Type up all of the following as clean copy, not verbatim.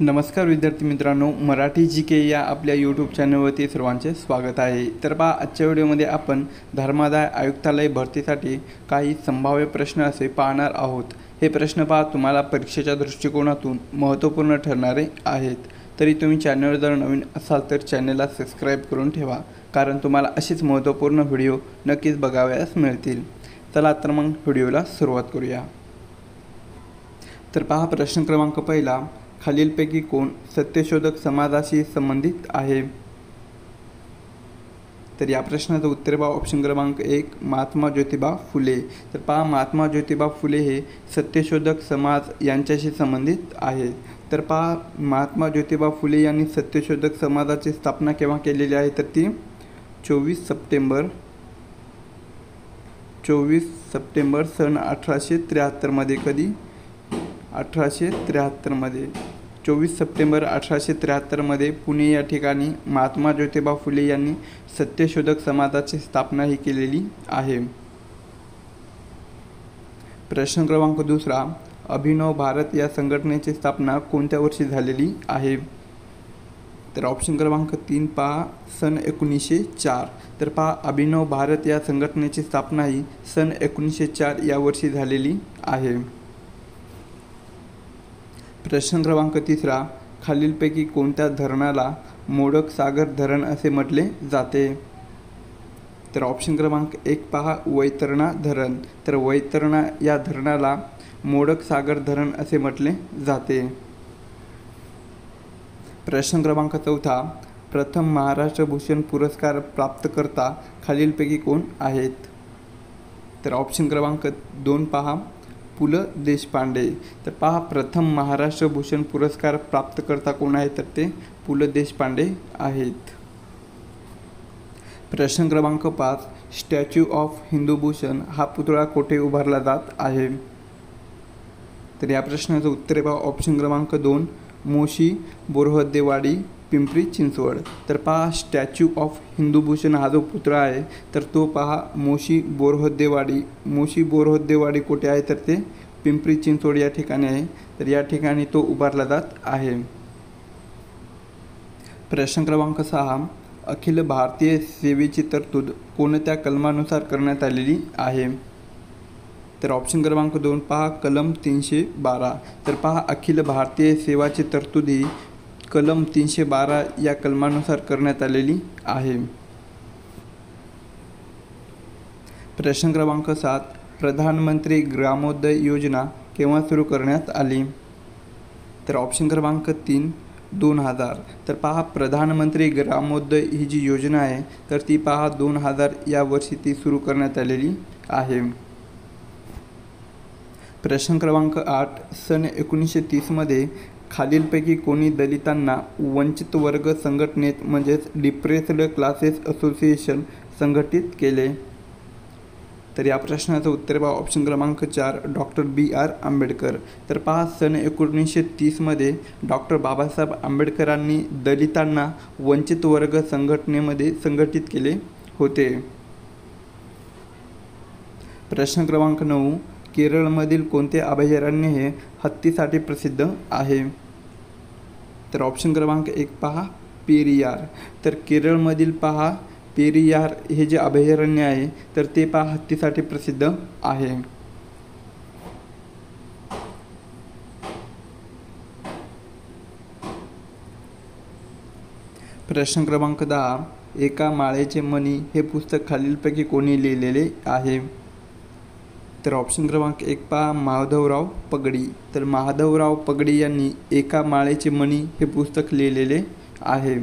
नमस्कार विद्यार्थी मित्रांनो, मराठी जी के या आपल्या यूट्यूब चॅनलवरती सर्वांचे स्वागत आहे। तर पहा, आजच्या व्हिडिओमध्ये आपण धर्मादाय आयुक्तालय भरतीसाठी काही संभाव्य प्रश्न असे पाहणार आहोत। हे प्रश्न पहा तुम्हाला परीक्षेच्या दृष्टिकोनातून महत्त्वपूर्ण ठरणारे आहेत। तरी तुम्ही चॅनलवर जर नवीन असाल तर चॅनलला सबस्क्राईब करून ठेवा, कारण तुम्हाला अशीच महत्त्वपूर्ण व्हिडिओ नक्कीच बघावयास मिळतील। चला तर मग व्हिडिओला सुरुवात करूया। तर पहा, प्रश्न क्रमांक पहिला, खालीलपैकी कोण सत्यशोधक समाजाशी संबंधित आहे? तर या प्रश्नाचं उत्तर पहा, ऑप्शन क्रमांक 1 महात्मा ज्योतिबा फुले। तर पहा, महात्मा ज्योतिबा फुले हे सत्यशोधक समाज यांच्याशी संबंधित आहेत। तर पहा, महात्मा ज्योतिबा फुले यांनी सत्यशोधक समाजाची स्थापना केव्हा केलेली आहे? तर ती 24 सप्टेंबर सन 1873 मध्ये। कधी? 1873 मध्ये। 24 सप्टेंबर 1873 मध्ये पुणे या ठिकाणी महात्मा ज्योतिबा फुले यांनी सत्यशोधक समाजाची स्थापना ही केलेली आहे। प्रश्न क्रमांक दुसरा, अभिनव भारत या संघटनेची स्थापना कोणत्या वर्षी झालेली आहे? तर ऑप्शन क्रमांक 3 पहा, सन 1904। तर पहा, अभिनव भारत या संघटनेची स्थापना ही सन 1904 या वर्षी झालेली आहे। प्रश्न क्रमांक तिसरा, खालीलपैकी कोणत्या धरणाला मोडक सागर धरण असे म्हटले जाते? तर ऑप्शन क्रमांक 1 पहा, वैतरणा धरण। तर वैतरणा या धरणाला मोडक सागर धरण असे म्हटले जाते। प्रश्न क्रमांक चौथा, प्रथम महाराष्ट्र भूषण पुरस्कार प्राप्तकर्ता खालीलपैकी कोण आहेत? तर ऑप्शन क्रमांक 2 पहा, पु ल देशपांडे। तर पहा, प्रथम महाराष्ट्र भूषण पुरस्कार प्राप्तकर्ता कोण आहे? तर ते पु ल देशपांडे आहेत। प्रश्न क्रमांक 5, स्टॅच्यू ऑफ हिंदू भूषण हा पुतळा कोठे उभारला जात आहे? तर या प्रश्नाचं उत्तर पहा, ऑप्शन क्रमांक 2 मोशी बोरहदेवाडी पिंपरी चिंचवड। तर पहा, स्टॅच्यू ऑफ हिंदू भूषण हा जो पुतळा आहे तर तो पहा मोशी बोरहदेवाडी कुठे आहे? तर ते पिंपरी चिंचवड या ठिकाणी आहे। तर या ठिकाणी तो उभारला जात आहे। प्रश्न क्रमांक 6, अखिल भारतीय सेवेची तरतूद कोणत्या कलमानुसार करण्यात आलेली आहे? तर ऑप्शन क्रमांक 2 पहा, कलम 312। तर पहा, अखिल भारतीय सेवाची तरतूद ही कलम 312 या कलमानुसार करण्यात आलेली आहे। प्रश्न क्रमांक 7, प्रधानमंत्री ग्रामोदय योजना केव्हा सुरू करण्यात आली? तर ऑप्शन क्रमांक 3 2000। तर पहा, प्रधानमंत्री ग्रामोदय ही जी योजना आहे तर ती पहा 2000 या वर्षी ती सुरू करण्यात आलेली आहे। प्रश्न क्रमांक 8, सन 1930 मध्ये खालीलपैकी कोणी दलितांना वंचित वर्ग संघटनेत म्हणजेच डिप्रेस्ड क्लासेस असोसिएशन संघटित केले? तर या प्रश्नाचं उत्तर पहा, ऑप्शन क्रमांक 4 डॉक्टर B.R. आंबेडकर। तर पहा, सन 1930 मध्ये डॉक्टर बाबासाहेब आंबेडकरांनी दलितांना वंचित वर्ग संघटनेमध्ये संघटित केले होते। प्रश्न क्रमांक 9, केरळमधील कोणते अभयारण्य हे हत्तीसाठी प्रसिद्ध आहे? तर ऑप्शन क्रमांक 1 पहा, पेरियार। तर केरळमधील पहा पेरियार हे जे अभयारण्य आहे तर ते पहा हत्तीसाठी प्रसिद्ध आहे। प्रश्न क्रमांक 10, एका माळेचे मणी हे पुस्तक खालीलपैकी कोणी लिहिलेले आहे? तर ऑप्शन क्रमांक 1 पहा, माधवराव पगडी। तर माधवराव पगडी यांनी एका माळेचे मणी हे पुस्तक लिहिलेले आहे।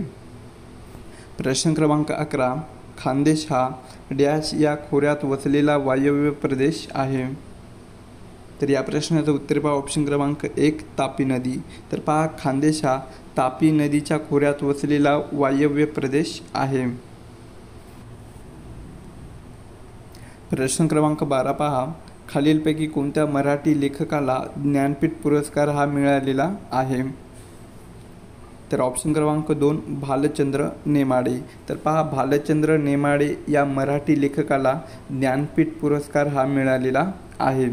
प्रश्न क्रमांक 11, खानदेश हा डॅश या खोऱ्यात वसलेला वायव्य प्रदेश आहे? तर या प्रश्नाचं उत्तर पहा, ऑप्शन क्रमांक 1 तापी नदी। तर पहा, खानदेश हा तापी नदीच्या खोऱ्यात वसलेला वायव्य प्रदेश आहे। प्रश्न क्रमांक 12 पहा, खालीलपैकी कोणत्या मराठी लेखकाला ज्ञानपीठ पुरस्कार हा मिळालेला आहे? तर ऑप्शन क्रमांक 2 भालचंद्र नेमाडे। तर पहा, भालचंद्र नेमाडे या मराठी लेखकाला ज्ञानपीठ पुरस्कार हा मिळालेला आहे।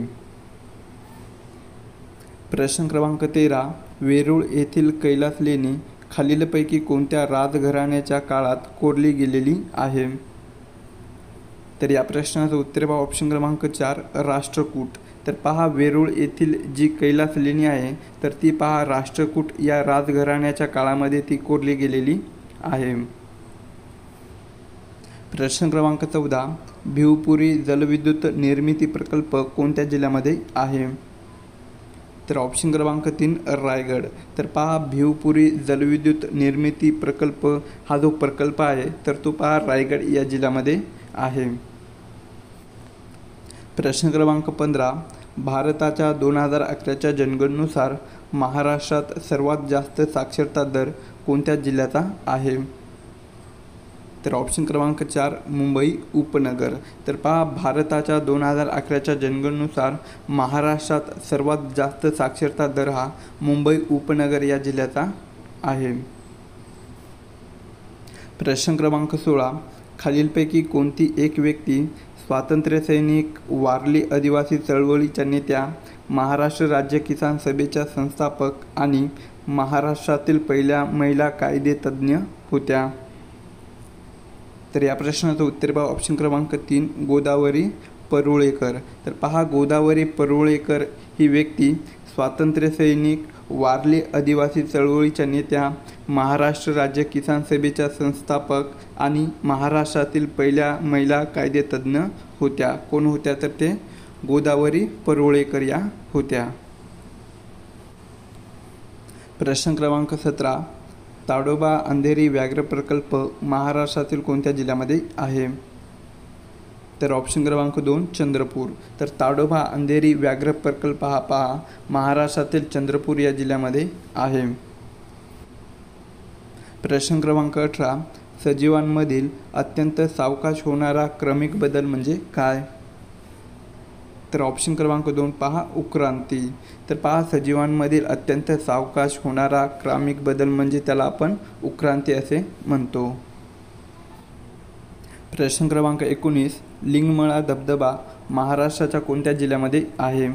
प्रश्न क्रमांक 13, वेरूळ येथील कैलास लेणी खालीलपैकी कोणत्या राजघराण्याच्या काळात कोरली गेलेली आहे? तर या प्रश्नाचं उत्तर पहा ऑप्शन क्रमांक 4 राष्ट्रकूट. तर पहा वेरूळ येथील जी कैलास लेणी आहे तर ती पहा राष्ट्रकूट या राजघराण्याच्या काळामध्ये ती कोरली गेलेली आहे. प्रश्न क्रमांक 14 भिवपुरी जलविद्युत निर्मिती प्रकल्प कोणत्या जिल्ह्यामध्ये आहे? तर ऑप्शन क्रमांक 3 रायगड. तर पहा भिवपुरी जलविद्युत निर्मिती प्रकल्प हा जो प्रकल्प आहे तर तो पहा रायगड या जिल्ह्यामध्ये आहे. प्रश्न क्रमांक 15 भारताच्या 2011च्या जनगणनेनुसार महाराष्ट्रात सर्वात जास्त साक्षरता दर कोणत्या जिल्ह्याचा आहे? तर ऑप्शन क्रमांक 4 मुंबई उपनगर. तर पहा भारताच्या 2011च्या जनगणनेनुसार महाराष्ट्रात सर्वात जास्त साक्षरता दर हा मुंबई उपनगर या जिल्ह्याचा आहे. प्रश्न क्रमांक 16 खालीलपैकी कोणती एक व्यक्ती स्वातंत्र्य सैनिक, वारली आदिवासी चळवळीच्या नेत्या, महाराष्ट्र राज्य किसान सभेच्या संस्थापक आणि महाराष्ट्रातील पहिल्या महिला कायदेतज्ञ होत्या? तर या प्रश्नाचं उत्तर पहा ऑप्शन क्रमांक 3 गोदावरी परुळेकर. तर पहा गोदावरी परुळेकर ही व्यक्ती स्वातंत्र्य सैनिक, वारली आदिवासी चळवळीच्या नेत्या, महाराष्ट्र राज्य किसान सभेच्या संस्थापक आणि महाराष्ट्रातील पहिल्या महिला कायदेतज्ञ होत्या. कोण होत्या? तर ते गोदावरी परुळेकर या होत्या. प्रश्न क्रमांक 17 ताडोबा अंधेरी व्याघ्र प्रकल्प महाराष्ट्रातील कोणत्या जिल्ह्यामध्ये आहे? तर ऑप्शन क्रमांक 2 चंद्रपूर. तर ताडोबा अंधेरी व्याघ्र प्रकल्प हा पहा महाराष्ट्रातील चंद्रपूर या जिल्ह्यामध्ये आहे. प्रश्न क्रमांक 18 सजीवांमधील अत्यंत सावकाश होणारा क्रमिक बदल म्हणजे काय? तर ऑप्शन क्रमांक 2 पहा उत्क्रांती. तर पहा सजीवांमधील अत्यंत सावकाश होणारा क्रमिक बदल म्हणजे त्याला आपण उत्क्रांती असे म्हणतो. प्रश्न क्रमांक 19 लिंगमळा धबधबा महाराष्ट्राच्या कोणत्या जिल्ह्यामध्ये आहे?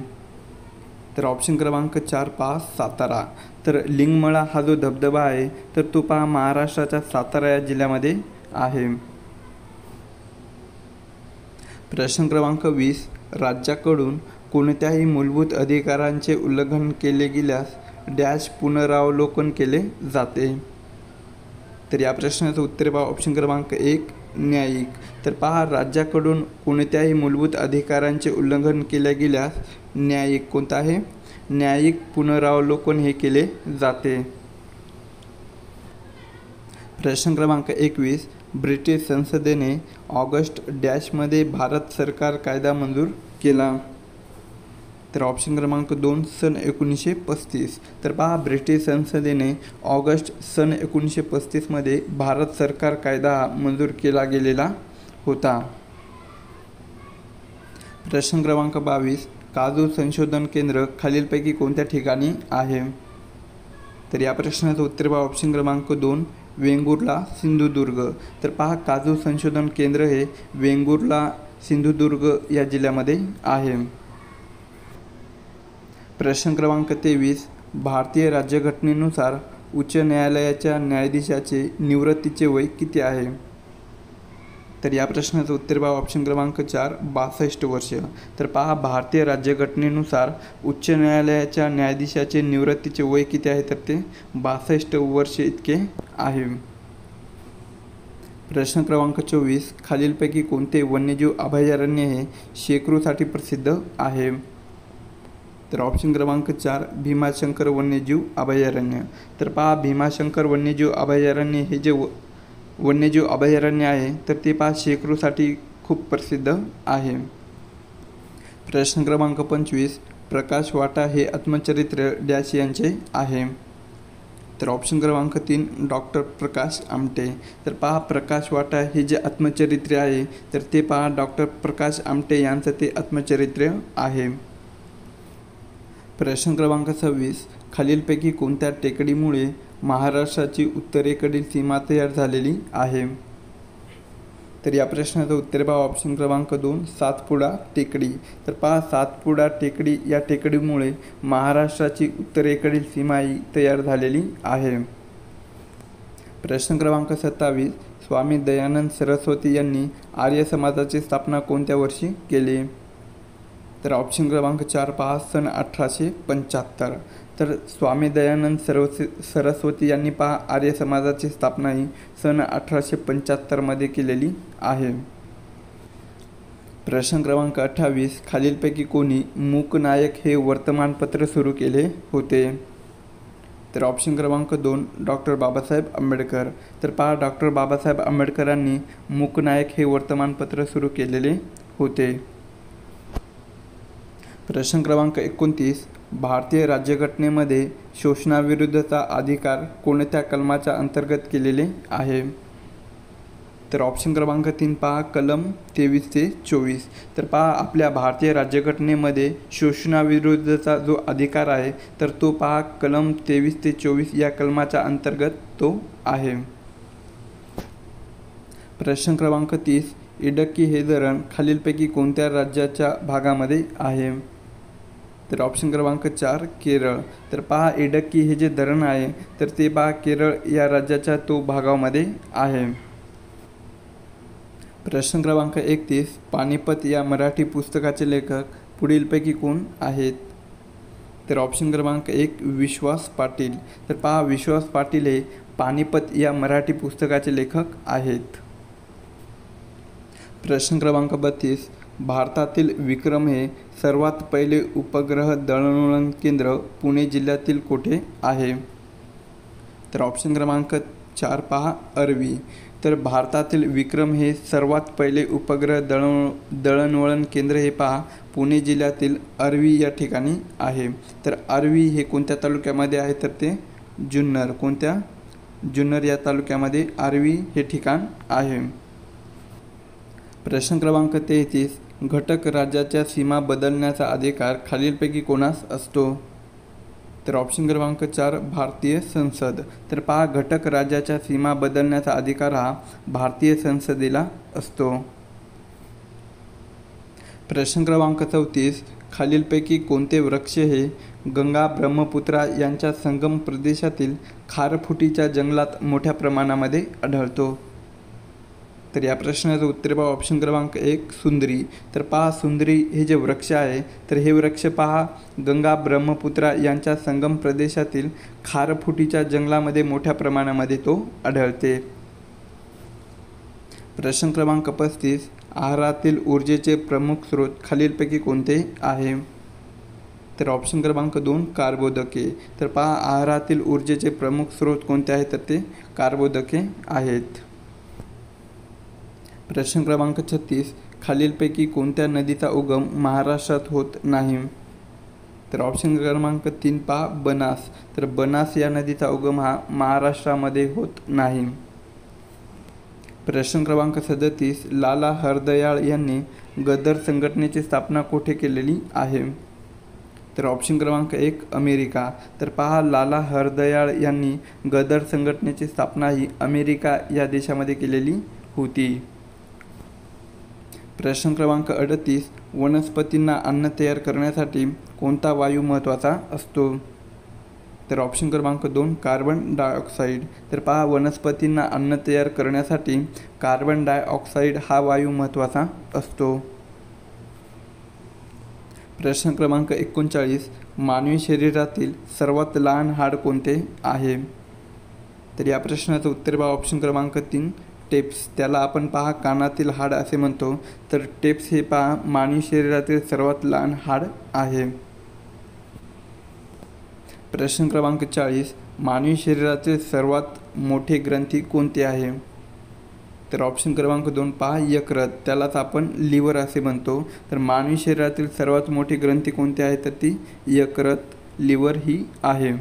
तर ऑप्शन क्रमांक 4 पहा सातारा. तर लिंगमळा हा जो धबधबा आहे तर तो पहा महाराष्ट्राच्या सातारा या जिल्ह्यामध्ये आहे. प्रश्न क्रमांक 20 राज्याकडून कोणत्याही मूलभूत अधिकारांचे उल्लंघन केले गेल्यास डॅश पुनरावलोकन केले जाते? तर या प्रश्नाचं उत्तर पहा ऑप्शन क्रमांक 1 न्यायिक. तर पहा राज्याकडून कोणत्याही मूलभूत अधिकारांचे उल्लंघन केले गेल्यास न्यायिक कोणता आहे? न्यायिक पुनरावलोकन हे केले जाते. प्रश्न क्रमांक 21 ब्रिटिश संसदेने ऑगस्ट डॅशमध्ये भारत सरकार कायदा मंजूर केला? तर ऑप्शन क्रमांक 2 सन 1935. तर पहा ब्रिटिश संसदेने ऑगस्ट सन 1935मध्ये भारत सरकार कायदा मंजूर केला गेलेला होता. प्रश्न क्रमांक 22 काजू संशोधन केंद्र खालीलपैकी कोणत्या ठिकाणी आहे? तर या प्रश्नाचं उत्तर पहा ऑप्शन क्रमांक 2 वेंगुर्ला सिंधुदुर्ग. तर पहा काजू संशोधन केंद्र हे वेंगुर्ला सिंधुदुर्ग या जिल्ह्यामध्ये आहे. प्रश्न क्रमांक 23 भारतीय राज्यघटनेनुसार उच्च न्यायालयाच्या न्यायाधीशाचे निवृत्तीचे वय किती आहे? तर या प्रश्नाचं उत्तर पहा ऑप्शन क्रमांक 4 62 वर्ष. तर पहा भारतीय राज्यघटनेनुसार उच्च न्यायालयाच्या न्यायाधीशाचे निवृत्तीचे वय किती आहे? तर ते 62 वर्ष इतके आहे. प्रश्न क्रमांक 24 खालीलपैकी कोणते वन्यजीव अभयारण्य हे शेकरूसाठी प्रसिद्ध आहे? तर ऑप्शन क्रमांक 4 भीमाशंकर वन्यजीव अभयारण्य. तर पहा भीमाशंकर वन्यजीव अभयारण्य हे जे वन्यजीव अभयारण्य आहे तर ते पहा शेकरूसाठी खूप प्रसिद्ध आहे. प्रश्न क्रमांक 25 प्रकाश वाटा हे आत्मचरित्र डॅश यांचे आहे? तर ऑप्शन क्रमांक 3 डॉक्टर प्रकाश आमटे. तर पहा प्रकाश वाटा हे जे आत्मचरित्र आहे तर ते पहा डॉक्टर प्रकाश आमटे यांचं ते आत्मचरित्र आहे. प्रश्न क्रमांक 26 खालीलपैकी कोणत्या टेकडीमुळे महाराष्ट्राची उत्तरेकडील सीमा तयार झालेली आहे? तर या प्रश्नाचं उत्तर पहा ऑप्शन क्रमांक 2 सातपुडा टेकडी। तर पहा सातपुडा टेकडी या टेकडीमुळे महाराष्ट्राची उत्तरेकडील सीमाही तयार झालेली आहे। प्रश्न क्रमांक 27 स्वामी दयानंद सरस्वती यांनी आर्य समाजाची स्थापना कोणत्या वर्षी केली? तर ऑप्शन क्रमांक 4 पहा सन 1875। तर स्वामी दयानंद सरस्वती यांनी पहा आर्य समाजाची स्थापना ही सन 1875 मध्ये केलेली आहे। प्रश्न क्रमांक 28 खालीलपैकी कोणी मूकनायक हे वर्तमानपत्र सुरू केले होते? तर ऑप्शन क्रमांक 2 डॉक्टर बाबासाहेब आंबेडकर। तर पहा डॉक्टर बाबासाहेब आंबेडकरांनी मूकनायक हे वर्तमानपत्र सुरू केलेले होते। प्रश्न क्रमांक 29 भारतीय राज्यघटनेमध्ये शोषणाविरुद्धचा अधिकार कोणत्या कलमाच्या अंतर्गत केलेले आहे? तर ऑप्शन क्रमांक 3 पहा कलम 23 ते 24। तर पहा आपल्या भारतीय राज्यघटनेमध्ये शोषणाविरुद्धचा जो अधिकार आहे तर तो पहा कलम 23 ते 24 या कलमाच्या अंतर्गत तो आहे। प्रश्न क्रमांक 30 इडक्की हे धरण खालीलपैकी कोणत्या राज्याच्या भागामध्ये आहे? तर ऑप्शन क्रमांक 4 केरळ। तर पहा इडक्की हे जे धरण आहे तर ते पहा केरळ या राज्याच्या तो भागामध्ये आहे। प्रश्न क्रमांक 31 पानिपत या मराठी पुस्तकाचे लेखक पुढीलपैकी कोण आहेत? तर ऑप्शन क्रमांक 1 विश्वास पाटील। तर पहा विश्वास पाटील हे पानिपत या मराठी पुस्तकाचे लेखक आहेत। प्रश्न क्रमांक 32 भारतातील विक्रम हे सर्वात पहिले उपग्रह दळणवळण केंद्र पुणे जिल्ह्यातील कोठे आहे? तर ऑप्शन क्रमांक 4 पहा अरवी। तर भारतातील विक्रम हे सर्वात पहिले उपग्रह दळणवळण केंद्र हे पहा पुणे जिल्ह्यातील अरवी या ठिकाणी आहे। तर अरवी हे कोणत्या तालुक्यामध्ये आहे? तर ते जुन्नर। कोणत्या? जुन्नर या तालुक्यामध्ये अरवी हे ठिकाण आहे। प्रश्न क्रमांक 33 घटक राज्याच्या सीमा बदलण्याचा अधिकार खालीलपैकी कोणास असतो? तर ऑप्शन क्रमांक 4 भारतीय संसद। तर पहा घटक राज्याच्या सीमा बदलण्याचा अधिकार हा भारतीय संसदेला असतो। प्रश्न क्रमांक 34 खालीलपैकी कोणते वृक्ष हे गंगा ब्रह्मपुत्रा यांच्या संगम प्रदेशातील खारफुटीच्या जंगलात मोठ्या प्रमाणामध्ये आढळतो? तर या प्रश्नाचं उत्तर पहा ऑप्शन क्रमांक 1 सुंदरी। तर पहा सुंदरी हे जे वृक्ष आहे तर हे वृक्ष पहा गंगा ब्रह्मपुत्रा यांच्या संगम प्रदेशातील खारफुटीच्या जंगलामध्ये मोठ्या प्रमाणामध्ये तो आढळते। प्रश्न क्रमांक 35 आहारातील ऊर्जेचे प्रमुख स्रोत खालीलपैकी कोणते आहे? तर ऑप्शन क्रमांक 2 कार्बोदके। तर पहा आहारातील ऊर्जेचे प्रमुख स्रोत कोणते आहेत? तर ते कार्बोदके आहेत। प्रश्न क्रमांक 36 खालीलपैकी कोणत्या नदीचा उगम महाराष्ट्रात होत नाही? तर ऑप्शन क्रमांक 3 पहा बनास। तर बनास या नदीचा उगम हा महाराष्ट्रामध्ये होत नाही। प्रश्न क्रमांक 37 लाला हरदयाळ यांनी गदर संघटनेची स्थापना कोठे केलेली आहे? तर ऑप्शन क्रमांक 1 अमेरिका। तर पहा लाला हरदयाळ यांनी गदर संघटनेची स्थापना ही अमेरिका या देशामध्ये केलेली होती। प्रश्न क्रमांक 38 वनस्पतींना अन्न तयार करण्यासाठी कोणता वायू महत्त्वाचा असतो? तर ऑप्शन क्रमांक 2 कार्बन डायऑक्साईड। तर पहा वनस्पतींना अन्न तयार करण्यासाठी कार्बन डायऑक्साईड हा वायू महत्त्वाचा असतो। प्रश्न क्रमांक 39 मानवी शरीरातील सर्वात लहान हाड कोणते आहे? तर या प्रश्नाचं उत्तर पहा ऑप्शन क्रमांक 3 टेप्स। त्याला आपण पहा कानातील हाड असे म्हणतो। तर टेप्स हे पहा मानवी शरीरातील सर्वात लहान हाड आहे। प्रश्न क्रमांक 40 मानवी शरीरातील सर्वात मोठे ग्रंथी कोणते आहे? तर ऑप्शन क्रमांक 2 पहा यकृत। त्यालाच आपण लिव्हर असे म्हणतो। तर मानवी शरीरातील सर्वात मोठी ग्रंथी कोणती आहे? तर ती यकृत लिव्हर ही आहे।